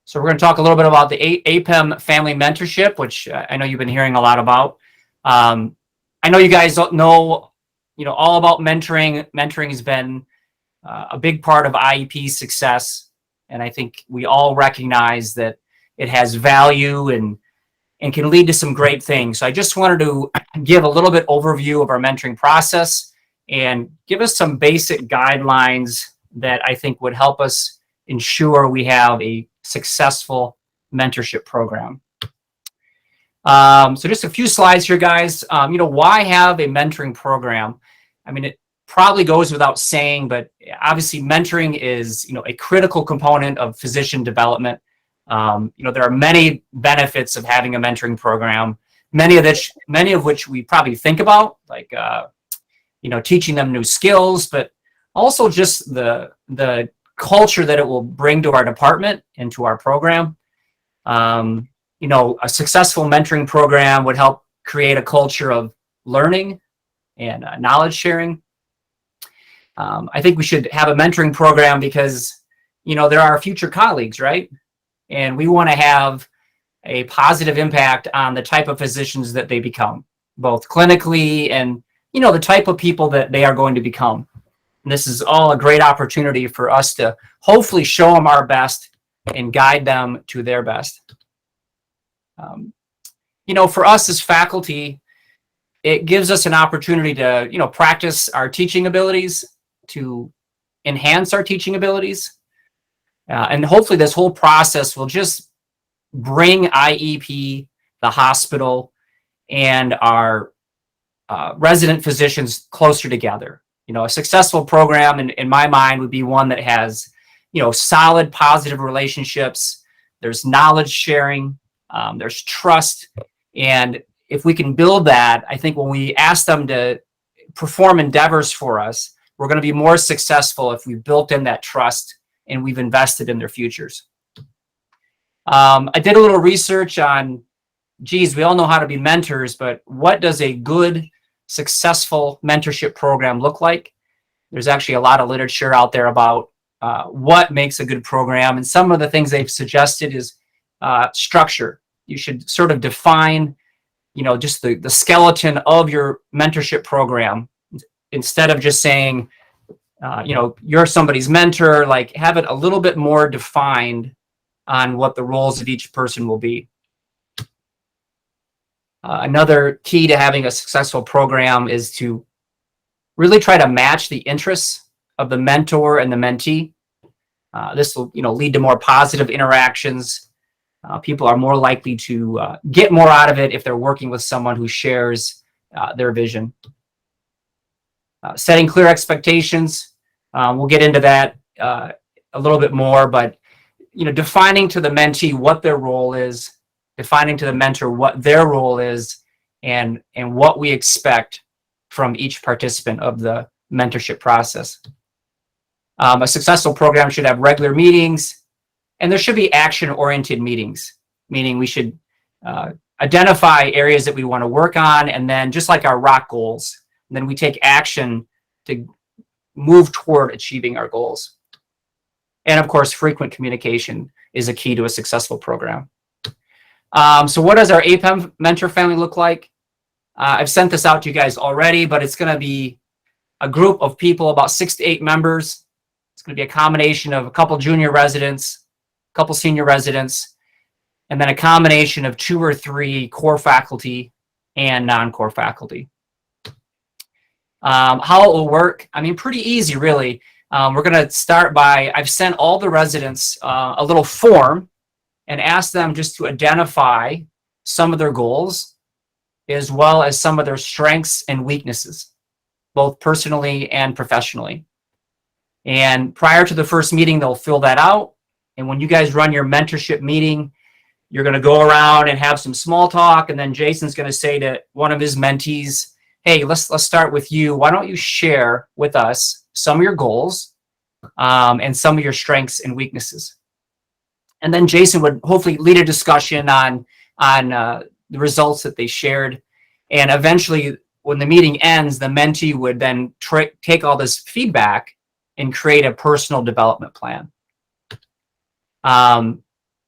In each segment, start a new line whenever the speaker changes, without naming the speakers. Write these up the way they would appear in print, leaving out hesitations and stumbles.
So we're going to talk a little bit about the APEM family mentorship, which I know you've been hearing a lot about. I know you guys know, all about mentoring. Mentoring has been a big part of IEP's success, and I think we all recognize that it has value and can lead to some great things. So I just wanted to give a little bit overview of our mentoring process and give us some basic guidelines that I think would help us ensure we have a successful mentorship program. So just a few slides here, guys. Why have a mentoring program? I mean, it probably goes without saying, but obviously mentoring is, a critical component of physician development. There are many benefits of having a mentoring program, many of which we probably think about, like, teaching them new skills, but also just the culture that it will bring to our department and to our program. A successful mentoring program would help create a culture of learning and knowledge sharing. I think we should have a mentoring program because, there are future colleagues, right? And we want to have a positive impact on the type of physicians that they become, both clinically and, the type of people that they are going to become. And this is all a great opportunity for us to hopefully show them our best and guide them to their best. For us as faculty, it gives us an opportunity to, practice our teaching abilities, to enhance our teaching abilities. And hopefully this whole process will just bring IEP, the hospital, and our resident physicians closer together. A successful program in my mind would be one that has, solid, positive relationships. There's knowledge sharing, there's trust. And if we can build that, I think when we ask them to perform endeavors for us, we're going to be more successful if we built in that trust and we've invested in their futures. I did a little research on, we all know how to be mentors, but what does a good, successful mentorship program look like? There's actually a lot of literature out there about what makes a good program. And some of the things they've suggested is structure. You should sort of define, just the skeleton of your mentorship program instead of just saying, you're somebody's mentor, like have it a little bit more defined on what the roles of each person will be. Another key to having a successful program is to really try to match the interests of the mentor and the mentee. This will, lead to more positive interactions. People are more likely to get more out of it if they're working with someone who shares their vision. Setting clear expectations. We'll get into that a little bit more, but defining to the mentee what their role is, defining to the mentor what their role is, and what we expect from each participant of the mentorship process. A successful program should have regular meetings, and there should be action-oriented meetings, meaning we should identify areas that we want to work on, and then just like our ROC goals, and then we take action to move toward achieving our goals. And of course, frequent communication is a key to a successful program. So what does our APEM mentor family look like? I've sent this out to you guys already, but it's going to be a group of people, about 6 to 8 members. It's going to be a combination of a couple junior residents, a couple senior residents, and then a combination of 2 or 3 core faculty and non-core faculty. How it will work? I mean, pretty easy, really. We're going to start by, I've sent all the residents a little form and asked them just to identify some of their goals as well as some of their strengths and weaknesses, both personally and professionally. And prior to the first meeting, they'll fill that out. And when you guys run your mentorship meeting, you're going to go around and have some small talk. And then Jason's going to say to one of his mentees, hey, let's start with you. Why don't you share with us some of your goals and some of your strengths and weaknesses? And then Jason would hopefully lead a discussion on the results that they shared. And eventually, when the meeting ends, the mentee would then take all this feedback and create a personal development plan.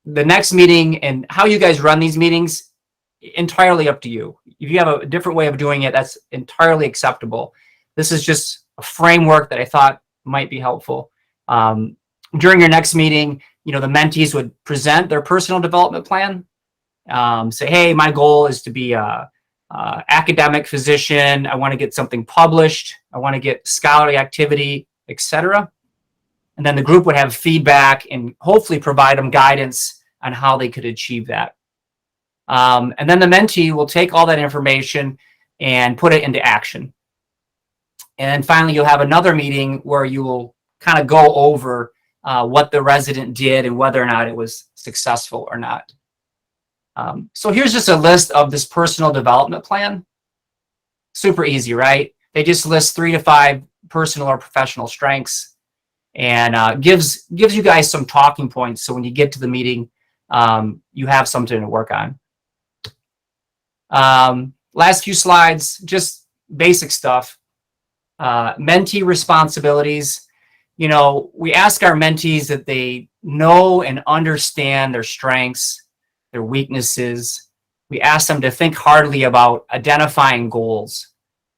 the next meeting and how you guys run these meetings, entirely up to you. If you have a different way of doing it, that's entirely acceptable. This is just a framework that I thought might be helpful. During your next meeting, the mentees would present their personal development plan. Say, hey, my goal is to be a academic physician. I want to get something published. I want to get scholarly activity, etc. And then the group would have feedback and hopefully provide them guidance on how they could achieve that. And then the mentee will take all that information and put it into action. And then finally, you'll have another meeting where you will kind of go over what the resident did and whether or not it was successful or not. So here's just a list of this personal development plan. Super easy, right? They just list 3 to 5 personal or professional strengths and gives you guys some talking points. So when you get to the meeting, you have something to work on. Last few slides, just basic stuff. Mentee responsibilities. We ask our mentees that they know and understand their strengths, their weaknesses. We ask them to think hardly about identifying goals.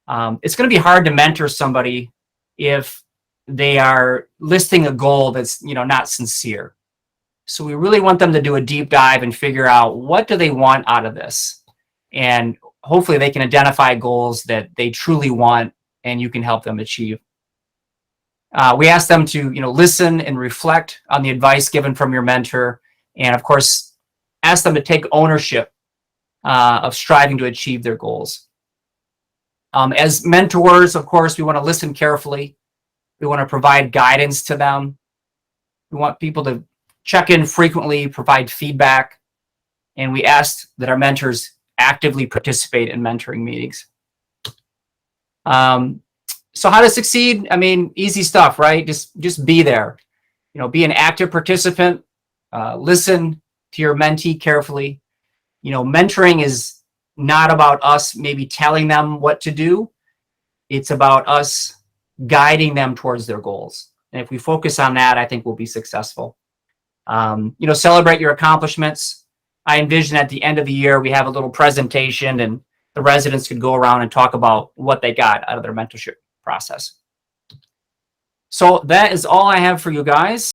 It's going to be hard to mentor somebody if they are listing a goal that's not sincere. So we really want them to do a deep dive and figure out what do they want out of this, and hopefully they can identify goals that they truly want and you can help them achieve. We ask them to listen and reflect on the advice given from your mentor, and of course ask them to take ownership of striving to achieve their goals. As mentors, of course, we want to listen carefully. We want to provide guidance to them. We want people to check in frequently, provide feedback, and we ask that our mentors actively participate in mentoring meetings. So how to succeed? I mean, easy stuff, right? Just be there. Be an active participant. Listen to your mentee carefully. Mentoring is not about us maybe telling them what to do. It's about us guiding them towards their goals. And if we focus on that, I think we'll be successful. Celebrate your accomplishments. I envision at the end of the year, we have a little presentation and the residents could go around and talk about what they got out of their mentorship process. So that is all I have for you guys.